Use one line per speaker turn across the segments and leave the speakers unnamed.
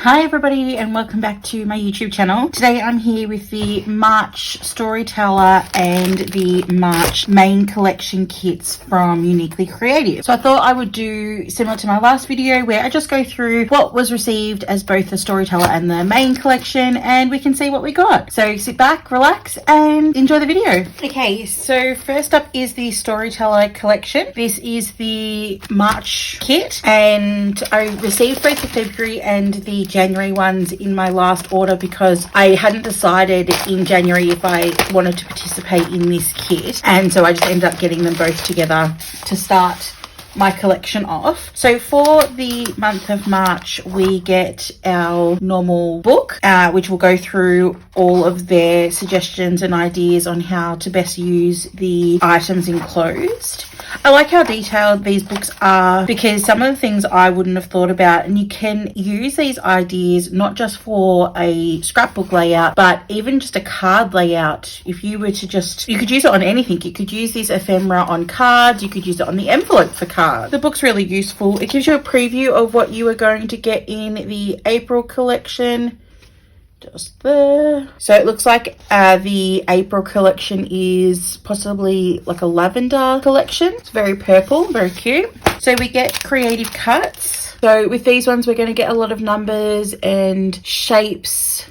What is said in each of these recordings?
Hi everybody and welcome back to my YouTube channel. Today I'm here with the March Storyteller and the March main collection kits from Uniquely Creative. So I thought I would do similar to my last video where I just go through what was received as both the Storyteller and the main collection and we can see what we got. So sit back, relax and enjoy the video. Okay, so first up is the Storyteller collection. This is the March kit and I received both the February and the January ones in my last order because I hadn't decided in January if I wanted to participate in this kit, and so I just ended up getting them both together to start my collection off. So for the month of March we get our normal book which will go through all of their suggestions and ideas on how to best use the items enclosed. I like how detailed these books are because some of the things I wouldn't have thought about, and you can use these ideas not just for a scrapbook layout but even just a card layout. If you were to you could use it on anything. You could use this ephemera on cards, you could use it on the envelope for cards. The book's really useful. It gives you a preview of what you are going to get in the April collection. Just there. So it looks like the April collection is possibly like a lavender collection. It's very purple, very cute. So we get creative cuts. So with these ones we're going to get a lot of numbers and shapes.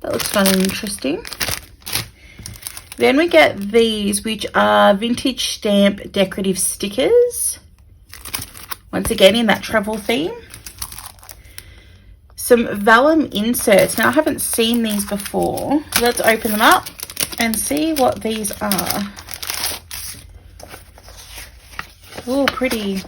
That looks fun and interesting. Then we get these, which are vintage stamp decorative stickers. Once again in that travel theme. Some vellum inserts. Now I haven't seen these before. Let's open them up and see what these are. Oh, pretty.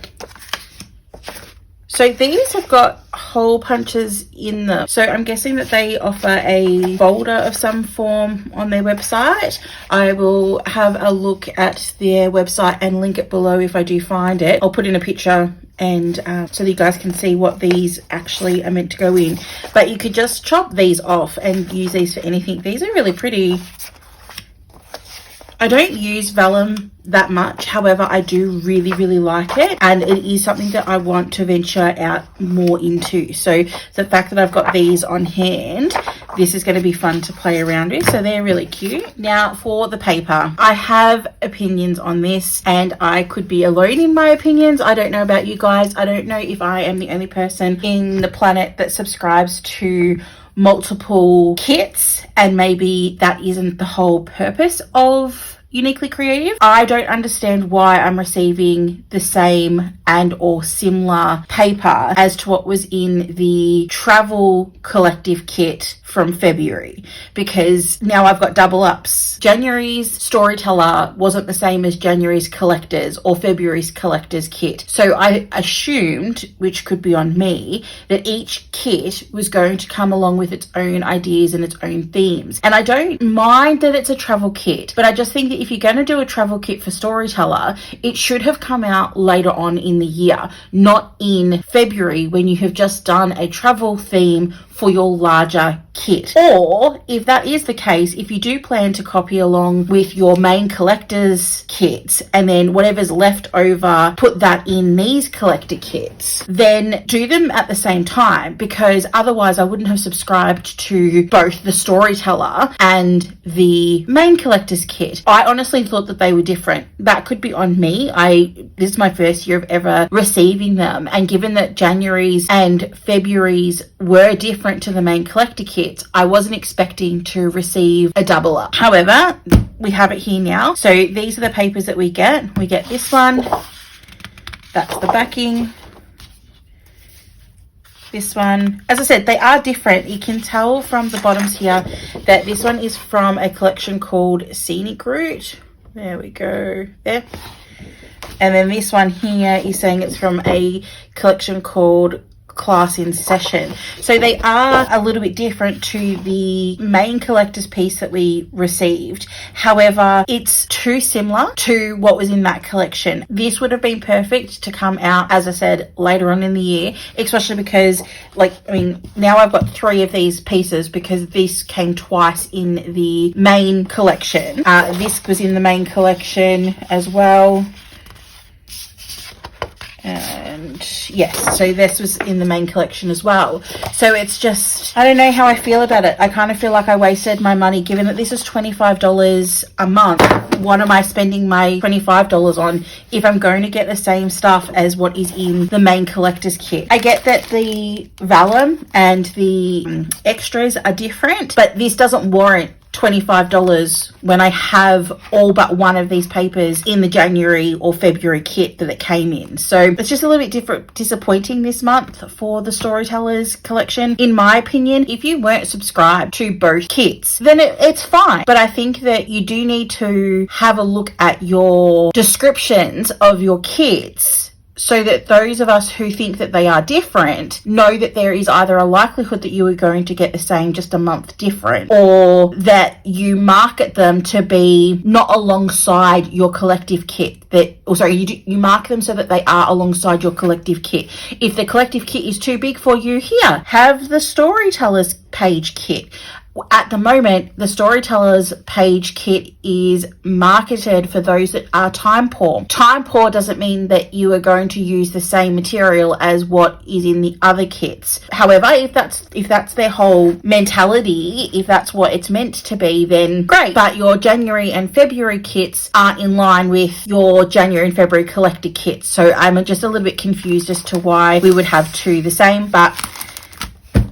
So these have got hole punches in them. So I'm guessing that they offer a folder of some form on their website. I will have a look at their website and link it below if I do find it. I'll put in a picture and so that you guys can see what these actually are meant to go in. But you could just chop these off and use these for anything. These are really pretty. I don't use vellum that much, however I do really like it, and it is something that I want to venture out more into. So the fact that I've got these on hand, this is going to be fun to play around with. So they're really cute. Now for the paper, I have opinions on this and I could be alone in my opinions. I don't know about you guys. I don't know if I am the only person in the planet that subscribes to multiple kits, and maybe that isn't the whole purpose of Uniquely Creative. I don't understand why I'm receiving the same and or similar paper as to what was in the travel collective kit from February, because now I've got double ups. January's Storyteller wasn't the same as January's collectors or February's collectors kit. So I assumed, which could be on me, that each kit was going to come along with its own ideas and its own themes. And I don't mind that it's a travel kit, but I just think that if you're going to do a travel kit for Storyteller, it should have come out later on in the year, not in February when you have just done a travel theme for your larger kit. Or if that is the case, if you do plan to copy along with your main collector's kits and then whatever's left over, put that in these collector kits, then do them at the same time, because otherwise I wouldn't have subscribed to both the Storyteller and the main collector's kit. I honestly thought that they were different. That could be on me. This is my first year of ever receiving them, and given that January's and February's were different to the main collector kits, I wasn't expecting to receive a double up. However, we have it here now. So these are the papers that we get. We get this one. That's the backing. This one, as I said, they are different. You can tell from the bottoms here that this one is from a collection called Scenic Route. There we go, there. And then this one here is saying it's from a collection called Class in Session. So they are a little bit different to the main collector's piece that we received. However, it's too similar to what was in that collection. This would have been perfect to come out, as I said, later on in the year, especially because, now I've got 3 of these pieces because this came twice in the main collection. This was in the main collection as well. And yes, so this was in the main collection as well. So it's just, I don't know how I feel about it. I kind of feel like I wasted my money, given that this is $25 a month. What am I spending my $25 on if I'm going to get the same stuff as what is in the main collector's kit? I get that the vellum and the extras are different, but this doesn't warrant $25 when I have all but one of these papers in the January or February kit that it came in. So it's just a little bit disappointing this month for the Storytellers collection. In my opinion, if you weren't subscribed to both kits, then it's fine. But I think that you do need to have a look at your descriptions of your kits, so that those of us who think that they are different know that there is either a likelihood that you are going to get the same, just a month different, or that you market them to be not alongside your collective kit. You mark them so that they are alongside your collective kit. If the collective kit is too big for you, here, have the Storytellers page kit. At the moment, the Storytellers page kit is marketed for those that are time poor. Time poor doesn't mean that you are going to use the same material as what is in the other kits. However, if that's their whole mentality, if that's what it's meant to be, then great. But your January and February kits aren't in line with your January and February collector kits. So I'm just a little bit confused as to why we would have two the same, but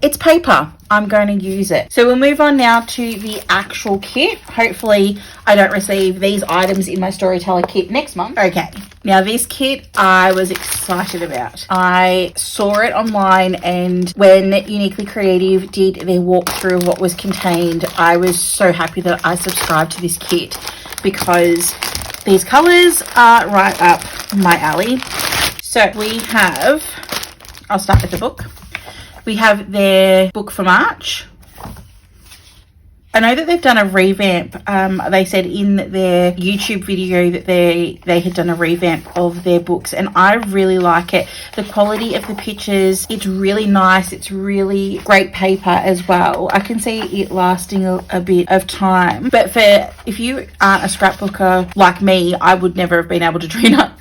it's paper. I'm going to use it. So we'll move on now to the actual kit. Hopefully I don't receive these items in my Storyteller kit next month. Okay, now this kit I was excited about. I saw it online, and when Uniquely Creative did their walkthrough of what was contained, I was so happy that I subscribed to this kit, because these colors are right up my alley. So we have, I'll start with the book. We have their book for March. I know that they've done a revamp. They said in their YouTube video that they had done a revamp of their books, and I really like it. The quality of the pictures, it's really nice. It's really great paper as well. I can see it lasting a bit of time. But if you aren't a scrapbooker like me, I would never have been able to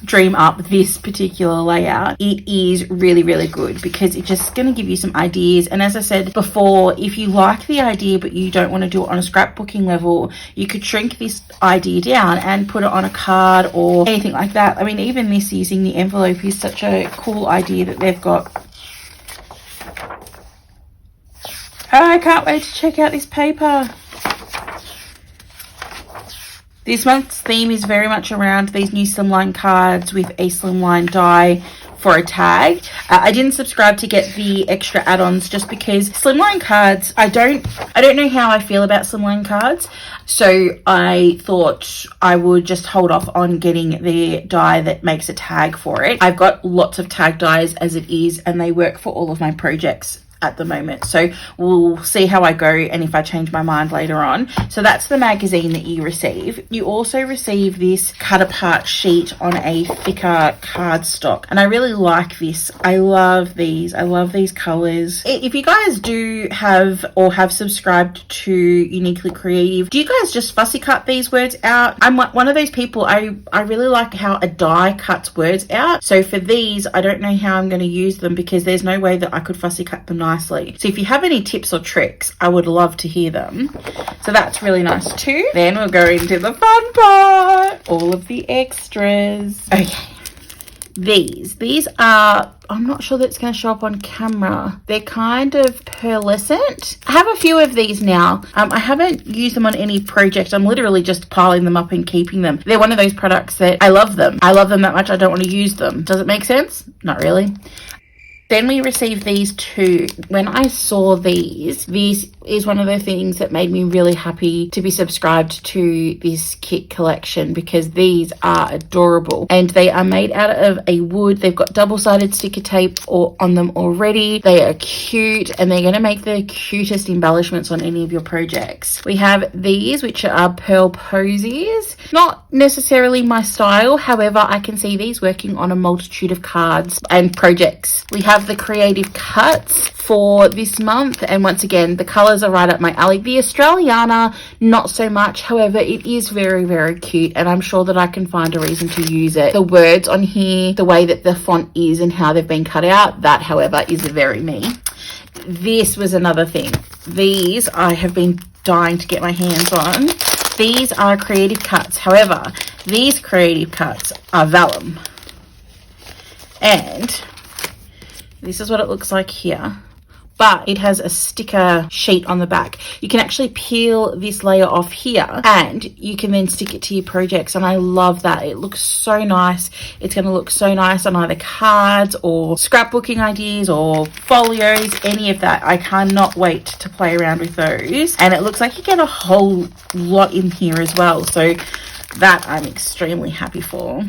dream up this particular layout. It is really, really good, because it's just going to give you some ideas. And as I said before, if you like the idea but you don't want to do it on a scrapbooking level, you could shrink this idea down and put it on a card or anything like that. I mean, even this using the envelope is such a cool idea that they've got. Oh, I can't wait to check out this paper. This month's theme is very much around these new slimline cards with a slimline die for a tag. I didn't subscribe to get the extra add-ons just because slimline cards, I don't know how I feel about slimline cards, so I thought I would just hold off on getting the die that makes a tag for it. I've got lots of tag dies as it is, and they work for all of my projects at the moment, so we'll see how I go and if I change my mind later on. So that's the magazine that you receive. You also receive this cut apart sheet on a thicker cardstock, and I really like this. I love these colors. If you guys do have subscribed to Uniquely Creative, do you guys just fussy cut these words out? I'm one of those people. I really like how a die cuts words out, so for these I don't know how I'm going to use them, because there's no way that I could fussy cut them nicely. So if you have any tips or tricks, I would love to hear them. So that's really nice too. Then we'll go into the fun part, all of the extras. Okay, these are, I'm not sure that's going to show up on camera. They're kind of pearlescent. I have a few of these now. I haven't used them on any project. I'm literally just piling them up and keeping them. They're one of those products that I love them. I love them that much I don't want to use them. Does it make sense? Not really. Then we received these two. When I saw these is one of the things that made me really happy to be subscribed to this kit collection, because these are adorable and they are made out of a wood. They've got double-sided sticker tape on them already. They are cute, and they're going to make the cutest embellishments on any of your projects. We have these, which are pearl posies. Not necessarily my style, however, I can see these working on a multitude of cards and projects. We have the creative cuts for this month, and once again, the colors colours are right up my alley. The Australiana, not so much. However, it is very, very cute, and I'm sure that I can find a reason to use it. The words on here, the way that the font is and how they've been cut out, that, however, is very me. This was another thing. These I have been dying to get my hands on. These are creative cuts. However, these creative cuts are vellum. And this is what it looks like here. But it has a sticker sheet on the back. You can actually peel this layer off here and you can then stick it to your projects. And I love that. It looks so nice. It's going to look so nice on either cards or scrapbooking ideas or folios, any of that. I cannot wait to play around with those. And it looks like you get a whole lot in here as well. So that I'm extremely happy for.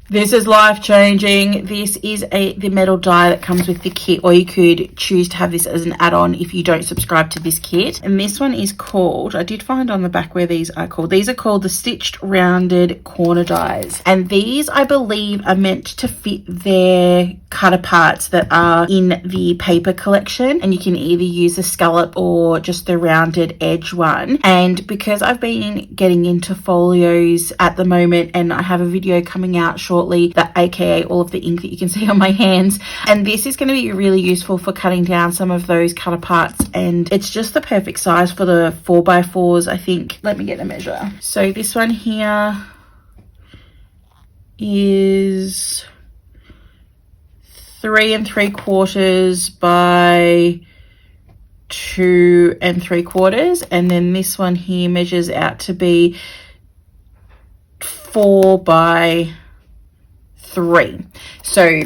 This is life-changing. This is the metal die that comes with the kit, or you could choose to have this as an add-on if you don't subscribe to this kit. And this one is called, I did find on the back where these are called the stitched rounded corner dies. And these, I believe, are meant to fit their cutter parts that are in the paper collection. And you can either use the scallop or just the rounded edge one. And because I've been getting into folios at the moment, and I have a video coming out shortly, that aka all of the ink that you can see on my hands, and this is going to be really useful for cutting down some of those cutter parts, and it's just the perfect size for the 4x4s, I think. Let me get a measure. So this one here is 3 3/4 by 2 3/4, and then this one here measures out to be 4 by 3. So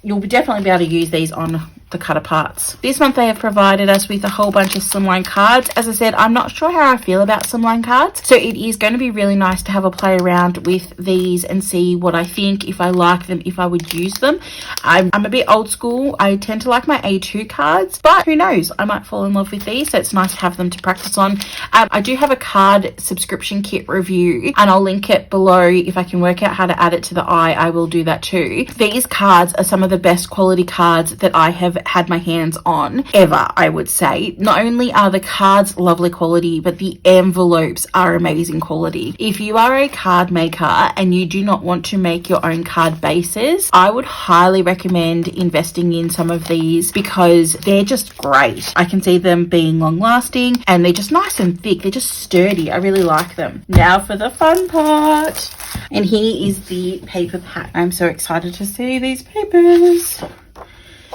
you'll definitely be able to use these on the cutter parts. This month they have provided us with a whole bunch of slimline cards. As I said, I'm not sure how I feel about slimline cards, so it is going to be really nice to have a play around with these and see what I think, if I like them, if I would use them. I'm a bit old school. I tend to like my A2 cards, but who knows, I might fall in love with these, so it's nice to have them to practice on. I do have a card subscription kit review, and I'll link it below. If I can work out how to add it to the eye, I will do that too. These cards are some of the best quality cards that I have had my hands on ever, I would say. Not only are the cards lovely quality, but the envelopes are amazing quality. If you are a card maker and you do not want to make your own card bases, I would highly recommend investing in some of these because they're just great. I can see them being long lasting and they're just nice and thick. They're just sturdy. I really like them. Now for the fun part. And here is the paper pack. I'm so excited to see these papers.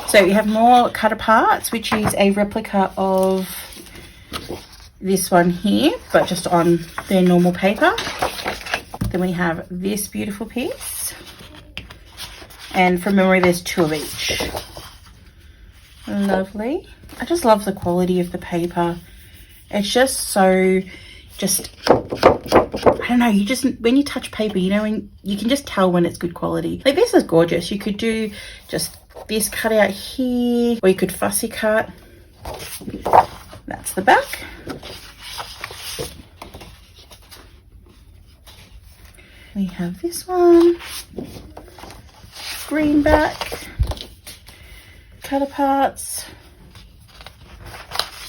So we have more cutter parts, which is a replica of this one here, but just on their normal paper. Then we have this beautiful piece. And from memory, there's 2 of each. Lovely. I just love the quality of the paper. It's just so, I don't know, you just, when you touch paper, you know, when you can just tell when it's good quality. Like, this is gorgeous. You could do just this cut out here, or you could fussy cut. That's the back. We have this one, green back, cutter parts.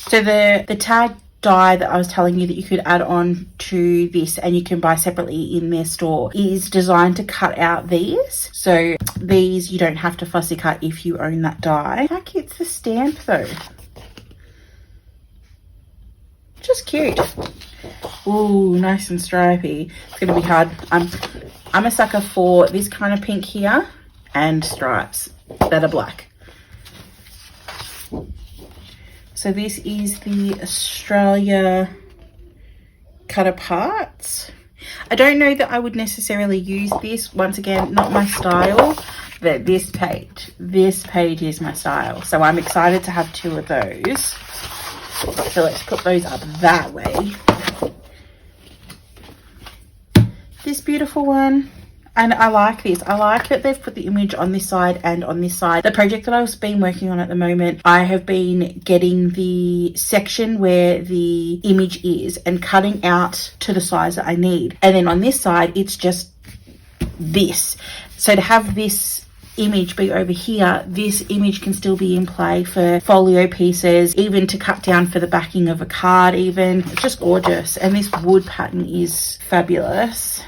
So the tag die that I was telling you that you could add on to this and you can buy separately in their store is designed to cut out these. So these you don't have to fussy cut if you own that die. How cute's the stamp though? Just cute. Ooh, nice and stripy. It's gonna be hard. I'm a sucker for this kind of pink here and stripes that are black. So this is the Australia cutter parts. I don't know that I would necessarily use this. Once again, not my style, but this page is my style. So I'm excited to have 2 of those. So let's put those up that way. This beautiful one. And I like this. I like that they've put the image on this side and on this side. The project that I've been working on at the moment, I have been getting the section where the image is and cutting out to the size that I need. And then on this side, it's just this. So to have this image be over here, this image can still be in play for folio pieces, even to cut down for the backing of a card even. It's just gorgeous, and this wood pattern is fabulous.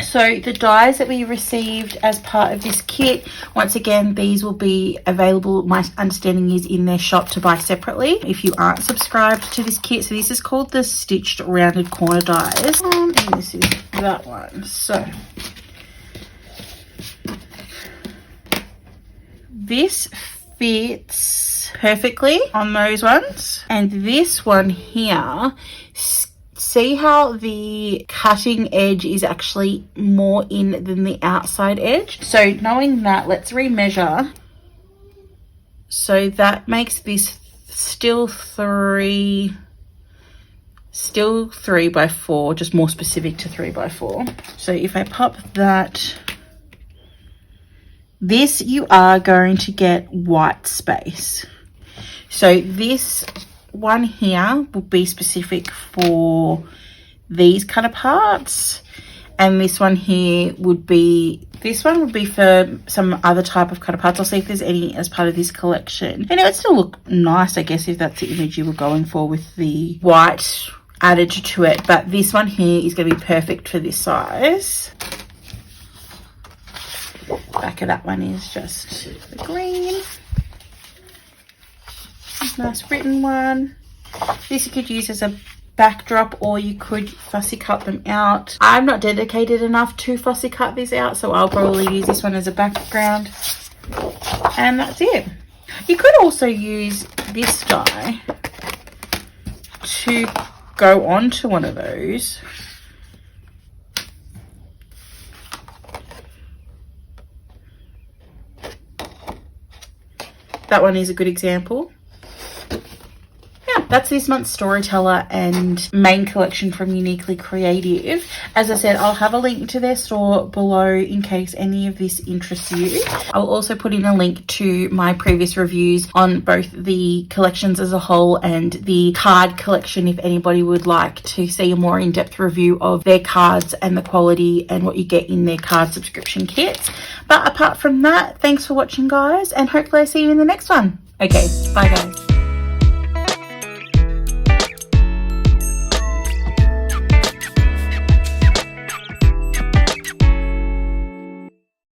So the dies that we received as part of this kit, once again, these will be available, my understanding is, in their shop to buy separately if you aren't subscribed to this kit. So this is called the stitched rounded corner dies, and this is that one. So this fits perfectly on those ones, and this one here, see how the cutting edge is actually more in than the outside edge? So knowing that, let's remeasure. So that makes this still 3 by 4, just more specific to 3 by 4. So if I pop that, this, you are going to get white space. So this one here will be specific for these kind of parts, and this one here would be, this one would be for some other type of cut parts. I'll see if there's any as part of this collection, and it would still look nice, I guess, if that's the image you were going for with the white added to it. But this one here is going to be perfect for this size. Back of that one is just the green. Nice written one. This you could use as a backdrop, or you could fussy cut them out. I'm not dedicated enough to fussy cut these out, so I'll probably use this one as a background, and that's it. You could also use this die to go onto one of those. That one is a good example. That's this month's Storyteller and main collection from Uniquely Creative. As I said, I'll have a link to their store below in case any of this interests you. I'll also put in a link to my previous reviews on both the collections as a whole and the card collection if anybody would like to see a more in-depth review of their cards and the quality and what you get in their card subscription kits. But apart from that, thanks for watching, guys, and hopefully I see you in the next one. Okay, bye guys.